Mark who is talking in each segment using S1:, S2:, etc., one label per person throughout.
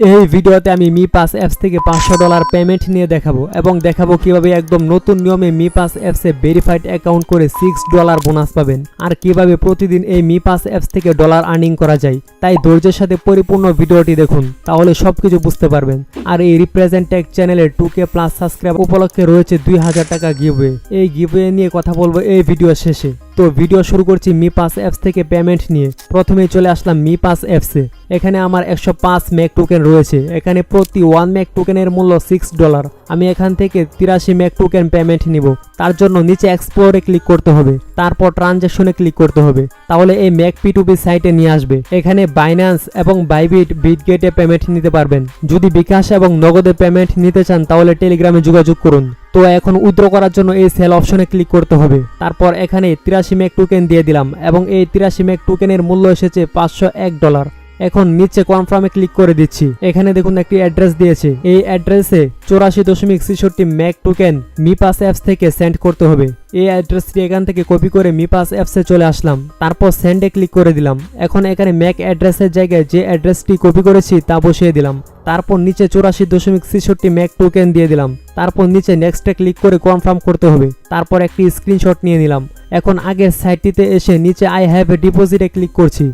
S1: এই ভিডিওতে আমি মি পাস অ্যাপস থেকে $500 পেমেন্ট নিয়ে দেখাবো এবং দেখাবো কিভাবে একদম নতুন নিয়মে মি পাস অ্যাপসে ভেরিফাইড অ্যাকাউন্ট করে $6 বোনাস পাবেন আর কিভাবে প্রতিদিন এই মি পাস অ্যাপস থেকে ডলার আর্নিং করা যায়। তাই ধৈর্যের সাথে পরিপূর্ণ ভিডিওটি দেখুন, তাহলে সবকিছু বুঝতে পারবেন। আর এই রিপ্রেজেন্ট টেক চ্যানেলের 2K+ সাবস্ক্রাইব উপলক্ষে রয়েছে $2000 গিভওয়ে। এই গিভওয়ে নিয়ে কথা বলবো এই ভিডিও শেষে। তো ভিডিও শুরু করছি মি পাস অ্যাপস থেকে পেমেন্ট নিয়ে। প্রথমেই চলে আসলাম মি পাস অ্যাপসে। এখানে আমার 105 ম্যাক টোকেন রয়েছে। এখানে প্রতি 1 ম্যাক টোকেনের মূল্য $6। আমি এখান থেকে 83 ম্যাক টোকেন পেমেন্ট নিব। তার জন্য নিচে এক্সপ্লোরে ক্লিক করতে হবে, তারপর ট্রানজ্যাকশনে ক্লিক করতে হবে, তাহলে এই ম্যাক P2P সাইটে নিয়ে আসবে। এখানে বাইন্যান্স এবং বাইবিট বিটগেটে পেমেন্ট নিতে পারবেন। যদি বিকাশ এবং নগদে পেমেন্ট নিতে চান তাহলে টেলিগ্রামে যোগাযোগ করুন। তো এখন উইথড্র করার জন্য এই সেল অপশনে ক্লিক করতে হবে। তারপর এখানে 83 ম্যাক টোকেন দিয়ে দিলাম এবং এই 83 ম্যাক টোকেনের মূল্য এসেছে $501। এখন নিচে কনফার্মে ক্লিক করে দিচ্ছি। এখানে দেখুন একটি অ্যাড্রেস দিয়েছে। এই অ্যাড্রেসে 84.66 Mac token me Pass apps থেকে সেন্ড করতে হবে। এই অ্যাড্রেসটি এখান থেকে কপি করে মি পাস অ্যাপসে চলে আসলাম, তারপর সেন্ডে ক্লিক করে দিলাম। এখন এখানে ম্যাক অ্যাড্রেসের জায়গায় যে অ্যাড্রেসটি কপি করেছি তা বসিয়ে দিলাম। তারপর নিচে 84.66 ম্যাক টোকেন দিয়ে দিলাম। তারপর নিচে নেক্সটে ক্লিক করে কনফার্ম করতে হবে। তারপর একটি স্ক্রিনশট নিয়ে নিলাম। এখন আগের সাইটটিতে এসে নিচে আই হ্যাভ এ ডিপোজিটে ক্লিক করছি।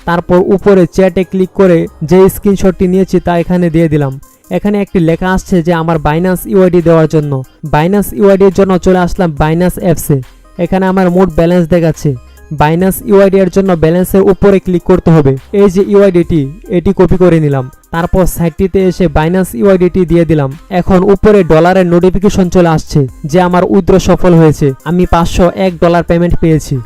S1: তারপর উপরে চ্যাটে ক্লিক করে যে স্ক্রিনশটটি নিয়েছি তা এখানে দিয়ে দিলাম। এখানে একটি লেখা আসছে যে আমার বাইন্যান্স ইউআইডি দেওয়ার জন্য। বাইন্যান্স ইউআইডির জন্য চলে আসলাম বাইন্যান্স অ্যাপসে। এখানে আমার মোট ব্যালেন্স দেখাচ্ছে। বাইন্যান্স ইউআইডি এর জন্য ব্যালেন্সের উপরে ক্লিক করতে হবে। এই যে ইউআইডিটি, এটি কপি করে নিলাম। তারপর সাইটটিতে এসে বাইন্যান্স ইউআইডিটি দিয়ে দিলাম। এখন উপরে ডলারের নোটিফিকেশন চলে আসছে যে আমার উইথড্র সফল হয়েছে। আমি $501 পেমেন্ট পেয়েছি।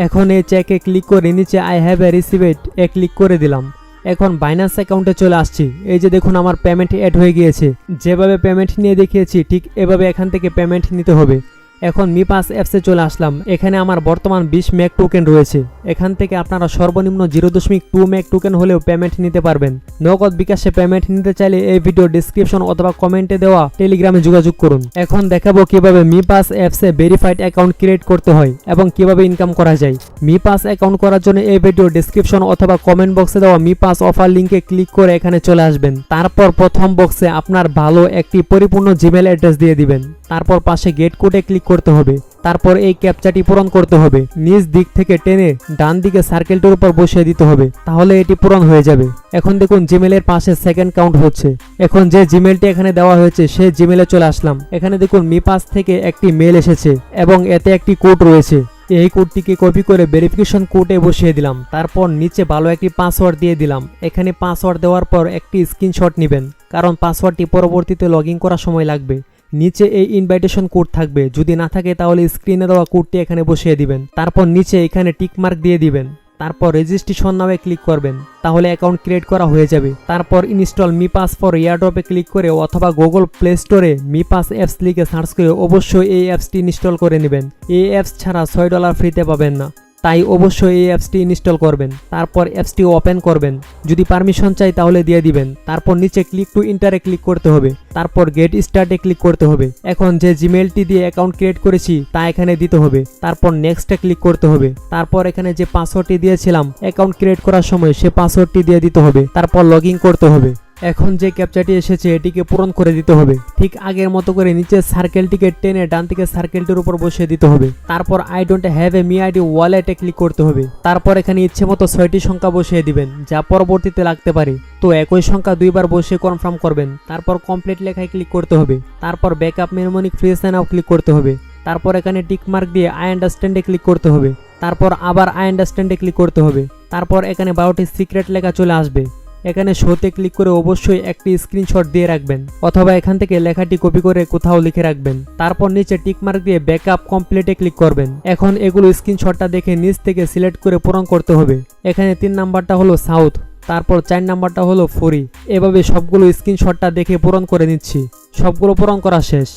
S1: এখন এই চেকে ক্লিক করে নিচে I have a received a click করে দিলাম। এখন বাইন্যান্স অ্যাকাউন্টে চলে আসছি। এই যে দেখুন আমার পেমেন্ট অ্যাড হয়ে গিয়েছে। যেভাবে পেমেন্ট নিয়ে দেখিয়েছি ঠিক এভাবে এখান থেকে পেমেন্ট নিতে হবে। এখন মি পাস অ্যাপসে চলে আসলাম। এখানে আমার বর্তমান 20 ম্যাক টোকেন রয়েছে। এখান থেকে আপনারা সর্বনিম্ন 0.2 ম্যাক টোকেন হলেও পেমেন্ট নিতে পারবেন। নগদ বিকাশে পেমেন্ট নিতে চাইলে এই ভিডিও ডেসক্রিপশন অথবা কমেন্টে দেওয়া টেলিগ্রামে যোগাযোগ করুন। এখন দেখাবো কিভাবে মি পাস অ্যাপসে ভেরিফাইড অ্যাকাউন্ট ক্রিয়েট করতে হয় এবং কিভাবে ইনকাম করা যায়। মি পাস অ্যাকাউন্ট করার জন্য এই ভিডিও ডেসক্রিপশন অথবা কমেন্ট বক্সে দেওয়া মি পাস অফার লিঙ্কে ক্লিক করে এখানে চলে আসবেন। তারপর প্রথম বক্সে আপনার ভালো একটি পরিপূর্ণ জিমেল অ্যাড্রেস দিয়ে দিবেন। তারপর পাশে গেট কোডে ক্লিক করতে হবে। তারপর এই ক্যাপচাটি পূরণ করতে হবে। নিচ দিক থেকে টেনে ডান দিকে সার্কেলটির উপর বসিয়ে দিতে হবে, তাহলে এটি পূরণ হয়ে যাবে। এখন দেখুন জিমেলের পাশে সেকেন্ড কাউন্ট হচ্ছে। এখন যে জিমেলটি এখানে দেওয়া হয়েছে সেই জিমেলে চলে আসলাম। এখানে দেখুন মি পাস থেকে একটি মেল এসেছে এবং এতে একটি কোড রয়েছে। এই কোডটিকে কপি করে ভেরিফিকেশন কোডে বসিয়ে দিলাম। তারপর নিচে ভালো একটি পাসওয়ার্ড দিয়ে দিলাম। এখানে পাসওয়ার্ড দেওয়ার পর একটি স্ক্রিনশট নেবেন, কারণ পাসওয়ার্ডটি পরবর্তীতে লগ ইন করার সময় লাগবে। নিচে এই ইনভাইটেশন কোড থাকবে, যদি না থাকে তাহলে স্ক্রিনে দেওয়া কোডটি এখানে বসিয়ে দিবেন। তারপর নিচে এখানে টিক মার্ক দিয়ে দিবেন। তারপর রেজিস্ট্রেশন নামে ক্লিক করবেন, তাহলে অ্যাকাউন্ট ক্রিয়েট করা হয়ে যাবে। তারপর ইনস্টল মি পাস ফর এয়ারড্রপে ক্লিক করে অথবা গুগল প্লে স্টোরে মি পাস অ্যাপস লিখে সার্চ করে অবশ্যই এই অ্যাপসটি ইনস্টল করে নেবেন। এই অ্যাপস ছাড়া $6 ফ্রিতে পাবেন না, তাই অবশ্যই এই অ্যাপসটি ইনস্টল করবেন। তারপর অ্যাপসটি ওপেন করবেন, যদি পারমিশন চাই তাহলে দিয়ে দিবেন। তারপর নিচে ক্লিক টু ইন্টারে ক্লিক করতে হবে। তারপর গেট স্টার্টে ক্লিক করতে হবে। এখন যে জিমেলটি দিয়ে অ্যাকাউন্ট ক্রিয়েট করেছি তা এখানে দিতে হবে। তারপর নেক্সটে ক্লিক করতে হবে। তারপর এখানে যে পাসওয়ার্ডটি দিয়েছিলাম অ্যাকাউন্ট ক্রিয়েট করার সময় সে পাসওয়ার্ডটি দিয়ে দিতে হবে। তারপর লগ ইন করতে হবে। এখন যে ক্যাপচাটি এসেছে এটিকে পূরণ করে দিতে হবে। ঠিক আগের মতো করে নিচে সার্কেলটিকে টেনে ডান দিকে সার্কেলটির উপর বসিয়ে দিতে হবে। তারপর I don't have a me ID ওয়ালেটে ক্লিক করতে হবে। তারপর এখানে ইচ্ছে মতো 6টি সংখ্যা বসিয়ে দিবেন, যা পরবর্তীতে লাগতে পারে। তো একই সংখ্যা 2বার বসিয়ে কনফার্ম করবেন। তারপর কমপ্লিট লেখায় ক্লিক করতে হবে। তারপর backup mnemonic free sign up click করতে হবে। তারপর এখানে টিক মার্ক দিয়ে আই আন্ডারস্ট্যান্ডে ক্লিক করতে হবে। তারপর আবার আই আন্ডারস্ট্যান্ডে ক্লিক করতে হবে। তারপর এখানে 12টি সিক্রেট লেখা চলে আসবে। এখানে শোতে ক্লিক করে অবশ্যই একটি স্ক্রিনশট দিয়ে রাখবেন, অথবা এখান থেকে লেখাটি কপি করে কোথাও লিখে রাখবেন। তারপর নিচে টিকমার্ক দিয়ে ব্যাকআপ কমপ্লিটে ক্লিক করবেন। এখন এগুলো স্ক্রিনশটটা দেখে নিচ থেকে সিলেক্ট করে পূরণ করতে হবে। এখানে 3 নাম্বারটা হলো সাউথ, তারপর 4 নাম্বারটা হলো ফরি। এভাবে সবগুলো স্ক্রিনশটটা দেখে পূরণ করে নিচ্ছি। সবগুলো পূরণ করা শেষ।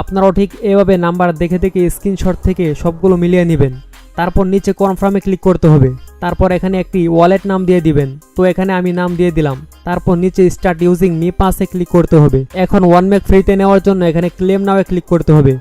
S1: আপনারাও ঠিক এভাবে নাম্বার দেখে দেখে স্ক্রিনশট থেকে সবগুলো মিলিয়ে নেবেন। তারপর নিচে কনফার্মে ক্লিক করতে হবে। তারপর এখানে একটি ওয়ালেট নাম দিয়ে দিবেন। তো এখানে আমি নাম দিয়ে দিলাম। তারপর নিচে স্টার্ট ইউজিং মি পাসে ক্লিক করতে হবে। এখন 1 ম্যাক ফ্রিতে নেওয়ার জন্য এখানে ক্লেম নাও ক্লিক করতে হবে।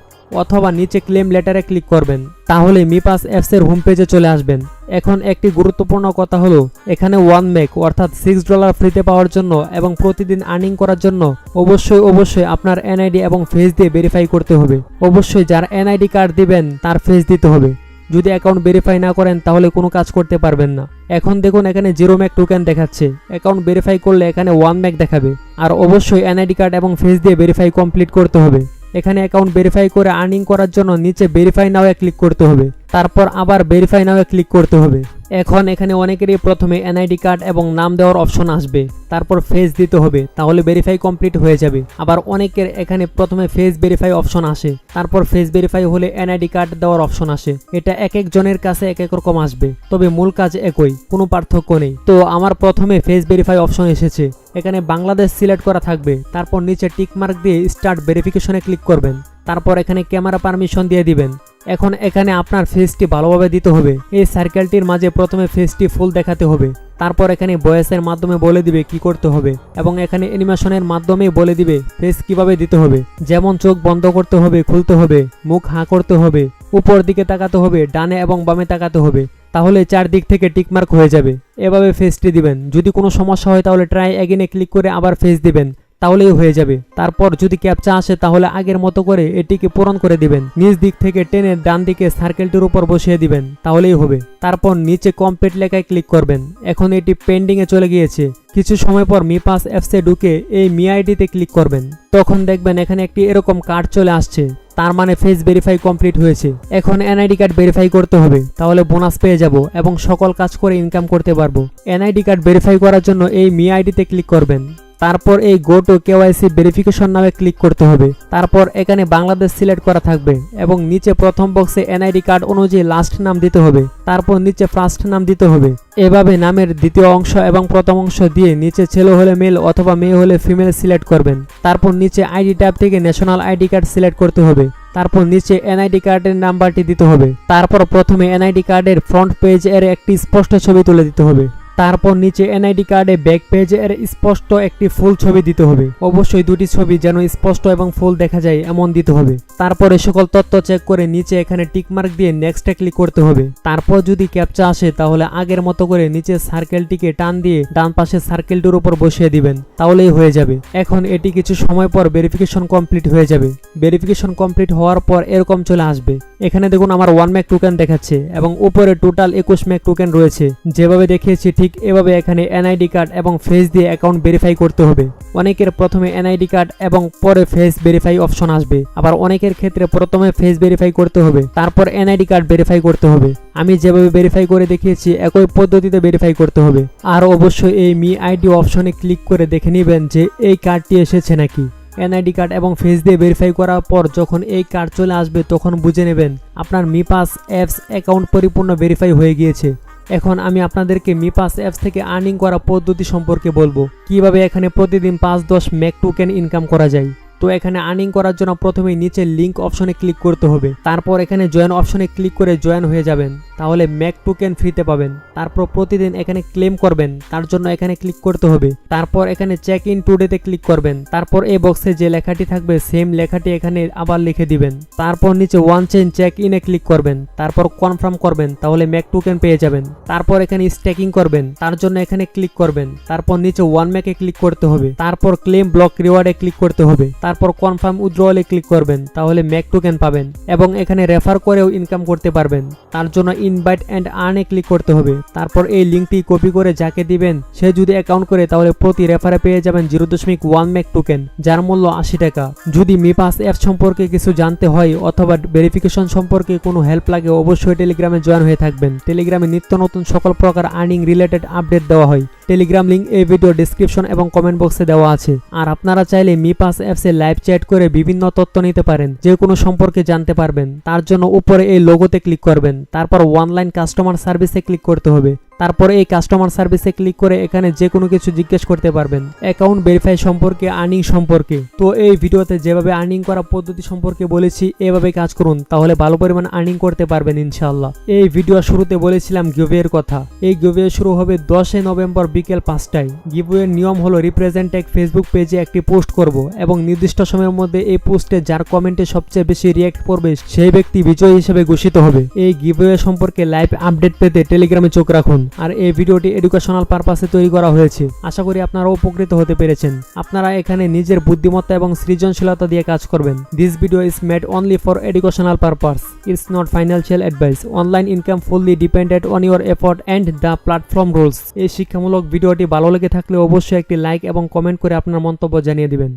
S1: অথবা নিচে ক্লেম লেটারে ক্লিক করবেন, তাহলে মি পাস অ্যাপসের হোম পেজে চলে আসবেন। এখন একটি গুরুত্বপূর্ণ কথা হলো, এখানে 1 মেক অর্থাৎ $6 ফ্রিতে পাওয়ার জন্য এবং প্রতিদিন আর্নিং করার জন্য অবশ্যই আপনার এনআইডি এবং ফেস দিয়ে ভেরিফাই করতে হবে। অবশ্যই যার এনআইডি কার্ড দিবেন তার ফেস দিতে হবে। যদি অ্যাকাউন্ট ভেরিফাই না করেন তাহলে কোনো কাজ করতে পারবেন না। এখন দেখুন এখানে 0 মেক টোকেন দেখাচ্ছে, অ্যাকাউন্ট ভেরিফাই করলে এখানে 1 মেক দেখাবে। আর অবশ্যই এনআইডি কার্ড এবং ফেস দিয়ে ভেরিফাই কমপ্লিট করতে হবে। এখানে অ্যাকাউন্ট ভেরিফাই করে আর্নিং করার জন্য নিচে ভেরিফাই নাও এ ক্লিক করতে হবে, তারপর আবার ভেরিফাই নাও এ ক্লিক করতে হবে। এখন এখানে অনেকেরই প্রথমে এনআইডি কার্ড এবং নাম দেওয়ার অপশন আসবে, তারপর ফেস দিতে হবে, তাহলে ভেরিফাই কমপ্লিট হয়ে যাবে। আবার অনেকের এখানে প্রথমে ফেস ভেরিফাই অপশন আসে, তারপর ফেস ভেরিফাই হলে এনআইডি কার্ড দেওয়ার অপশন আসে। এটা এক একজনের কাছে এক এক রকম আসবে, তবে মূল কাজ একই, কোনো পার্থক্য নেই। তো আমার প্রথমে ফেস ভেরিফাই অপশন এসেছে, এখানে বাংলাদেশ সিলেক্ট করা থাকবে, তারপর নিচে টিকমার্ক দিয়ে স্টার্ট ভেরিফিকেশনে ক্লিক করবেন, তারপর এখানে ক্যামেরা পারমিশন দিয়ে দিবেন। এখন এখানে আপনার ফেসটি ভালোভাবে দিতে হবে, এই সার্কেলটির মাঝে প্রথমে ফেসটি ফুল দেখাতে হবে, তারপর এখানে ভয়েসের মাধ্যমে বলে দিবে কি করতে হবে এবং এখানে অ্যানিমেশনের মাধ্যমে বলে দিবে ফেস কিভাবে দিতে হবে, যেমন চোখ বন্ধ করতে হবে, খুলতে হবে, মুখ হাঁ করতে হবে, উপর দিকে তাকাতে হবে, ডানে এবং বামে তাকাতে হবে, তাহলে চারদিক থেকে টিকমার্ক হয়ে যাবে। এভাবে ফেসটি দিবেন। যদি কোনো সমস্যা হয় তাহলে ট্রাই এগেনে ক্লিক করে আবার ফেস দিবেন, তাহলেই হয়ে যাবে। তারপর যদি ক্যাপচা আসে তাহলে আগের মতো করে এটিকে পূরণ করে দিবেন, নিচ দিক থেকে টেনে ডান দিকে সার্কেলটির উপর বসিয়ে দিবেন, তাহলেই হবে। তারপর নিচে কমপ্লিট লেখায় ক্লিক করবেন। এখন এটি পেন্ডিং এ চলে গিয়েছে। কিছু সময় পর মি পাস অ্যাপসে ঢুকে এই মি আইডিতে ক্লিক করবেন, তখন দেখবেন এখানে একটি এরকম কার্ড চলে আসছে, তার মানে ফেস ভেরিফাই কমপ্লিট হয়েছে। এখন এনআইডি কার্ড ভেরিফাই করতে হবে, তাহলে বোনাস পেয়ে যাব এবং সকল কাজ করে ইনকাম করতে পারবো। এনআইডি কার্ড ভেরিফাই করার জন্য এই মি আইডিতে ক্লিক করবেন, তারপর এই গো টু কেওয়াইসি ভেরিফিকেশন নামে ক্লিক করতে হবে। তারপর এখানে বাংলাদেশ সিলেক্ট করা থাকবে এবং নিচে প্রথম বক্সে এনআইডি কার্ড অনুযায়ী লাস্ট নাম দিতে হবে, তারপর নিচে ফার্স্ট নাম দিতে হবে। এভাবে নামের দ্বিতীয় অংশ এবং প্রথম অংশ দিয়ে নিচে ছেলে হলে মেল অথবা মেয়ে হলে ফিমেল সিলেক্ট করবেন। তারপর নিচে আইডি ট্যাব থেকে ন্যাশনাল আইডি কার্ড সিলেক্ট করতে হবে, তারপর নিচে এনআইডি কার্ডের নাম্বারটি দিতে হবে। তারপর প্রথমে এনআইডি কার্ডের ফ্রন্ট পেজ এর একটি স্পষ্ট ছবি তুলে দিতে হবে, তারপর নিচে এনআইডি কার্ডে ব্যাক পেজ এর স্পষ্ট একটি ফুল ছবি দিতে হবে। অবশ্যই দুটি ছবি যেন স্পষ্ট এবং ফুল দেখা যায় এমন দিতে হবে। তারপরে সকল তথ্য চেক করে নিচে এখানে টিকমার্ক দিয়ে নেক্সটে ক্লিক করতে হবে। তারপর যদি ক্যাপচা আসে তাহলে আগের মতো করে নিচে সার্কেলটিকে টান দিয়ে ডান পাশে সার্কেলটির উপর বসিয়ে দিবেন, তাহলেই হয়ে যাবে। এখন এটি কিছু সময় পর ভেরিফিকেশন কমপ্লিট হয়ে যাবে। ভেরিফিকেশন কমপ্লিট হওয়ার পর এরকম চলে আসবে। এখানে দেখুন আমার 1 মেক টোকেন দেখাচ্ছে এবং উপরে টোটাল 21 মেক টোকেন রয়েছে। যেভাবে দেখিয়েছি ঠিক এভাবে এখানে এনআইডি কার্ড এবং ফেস দিয়ে অ্যাকাউন্ট ভেরিফাই করতে হবে। অনেকের প্রথমে এনআইডি কার্ড এবং পরে ফেস ভেরিফাই অপশন আসবে, আবার অনেকের ক্ষেত্রে প্রথমে ফেস ভেরিফাই করতে হবে, তারপর এনআইডি কার্ড ভেরিফাই করতে হবে। আমি যেভাবে ভেরিফাই করে দেখিয়েছি একই পদ্ধতিতে ভেরিফাই করতে হবে। আর অবশ্যই এই মি আইডি অপশনে ক্লিক করে দেখে নেবেন যে এই কার্ডটি এসেছে নাকি। এনআইডি কার্ড এবং ফেস দিয়ে ভেরিফাই করার পর যখন এই কার্ড চলে আসবে তখন বুঝে নেবেন আপনার মি পাস অ্যাপস অ্যাকাউন্ট পরিপূর্ণ ভেরিফাই হয়ে গিয়েছে। এখন আমি আপনাদেরকে মি পাস অ্যাপস থেকে আর্নিং করা পদ্ধতি সম্পর্কে বলবো, কিভাবে এখানে প্রতিদিন 5-10 মেক টোকেন ইনকাম করা যায়। তো এখানে আর্নিং করার জন্য প্রথমে নিচে লিংক অপশনে ক্লিক করতে হবে, তারপর এখানে জয়েন অপশনে ক্লিক করে জয়েন হয়ে যাবেন, তাহলে মেক টোকেন ফ্রিতে পাবেন। তারপর প্রতিদিন এখানে ক্লেম করবেন, তার জন্য এখানে ক্লিক করতে হবে। তারপর এখানে চেক ইন টুডেতে ক্লিক করবেন, তারপর এই বক্সে যে লেখাটি থাকবে সেম লেখাটি এখানে আবার লিখে দিবেন। তারপর নিচে ওয়ান চেইন চেক ইনে ক্লিক করবেন, তারপর কনফার্ম করবেন, তাহলে মেক টোকেন পেয়ে যাবেন। তারপর এখানে স্ট্যাকিং করবেন, তার জন্য এখানে ক্লিক করবেন, তারপর নিচে 1 মেকে ক্লিক করতে হবে, তারপর ক্লেম ব্লক রিওয়ার্ডে ক্লিক করতে হবে, তারপর কনফার্ম উইথড্রয়ালে ক্লিক করবেন, তাহলে মেক টোকেন পাবেন এবং এখানে রেফার করেও ইনকাম করতে পারবেন। তার জন্য ইনভাইট এন্ড আর্নে ক্লিক করতে হবে, তারপর এই লিঙ্কটি কপি করে যাকে দিবেন সে যদি অ্যাকাউন্ট করে তাহলে প্রতি রেফারে পেয়ে যাবেন 0.1 মেক টোকেন, যার মূল্য 80 টাকা। যদি মি পাস অ্যাপ সম্পর্কে কিছু জানতে হয় অথবা ভেরিফিকেশন সম্পর্কে কোনো হেল্প লাগে অবশ্যই টেলিগ্রামে জয়েন হয়ে থাকবেন। টেলিগ্রামে নিত্য নতুন সকল প্রকার আর্নিং রিলেটেড আপডেট দেওয়া হয়। টেলিগ্রাম লিঙ্ক এই ভিডিও ডেসক্রিপশন এবং কমেন্ট বক্সে দেওয়া আছে। আর আপনারা চাইলে মি পাস অ্যাপসে লাইভ চ্যাট করে বিভিন্ন তথ্য নিতে পারেন, যে কোনো সম্পর্কে জানতে পারবেন। তার জন্য উপরে এই লোগোতে ক্লিক করবেন, তারপর অনলাইন কাস্টমার সার্ভিসে ক্লিক করতে হবে, তারপর এই কাস্টমার সার্ভিসে ক্লিক করে এখানে যে কোনো কিছু জিজ্ঞেস করতে পারবেন অ্যাকাউন্ট ভেরিফাই সম্পর্কে, আর্নিং সম্পর্কে। তো এই ভিডিওতে যেভাবে আর্নিং করা পদ্ধতি সম্পর্কে বলেছি এভাবে কাজ করুন, তাহলে ভালো পরিমাণ আর্নিং করতে পারবেন ইনশাআল্লাহ। এই ভিডিও শুরুতে বলেছিলাম গিভওয়ের কথা। এই গিভওয়ে শুরু হবে 10 নভেম্বর বিকেল 5টায়। গিভওয়ের নিয়ম হলো রিপ্রেজেন্ট এক ফেসবুক পেজে একটি পোস্ট করব এবং নির্দিষ্ট সময়ের মধ্যে এই পোস্টে যার কমেন্টে সবচেয়ে বেশি রিয়্যাক্ট করবে সেই ব্যক্তি বিজয়ী হিসেবে ঘোষিত হবে। এই গিভওয়ে সম্পর্কে লাইভ আপডেট পেতে টেলিগ্রামে চোখ রাখুন। আর এই ভিডিওটি এডুকেশনাল পারপাসে তৈরি করা হয়েছে। আশা করি আপনারা উপকৃত হতে পেরেছেন। আপনারা এখানে নিজের বুদ্ধিমত্তা এবং সৃজনশীলতা দিয়ে কাজ করবেন। This video is made only for educational purpose. It's not financial advice. Online income fully dependent on your effort and the platform rules. এই শিক্ষামূলক ভিডিওটি ভালো লেগে থাকলে অবশ্যই একটি লাইক এবং কমেন্ট করে আপনার মন্তব্য জানিয়ে দিবেন।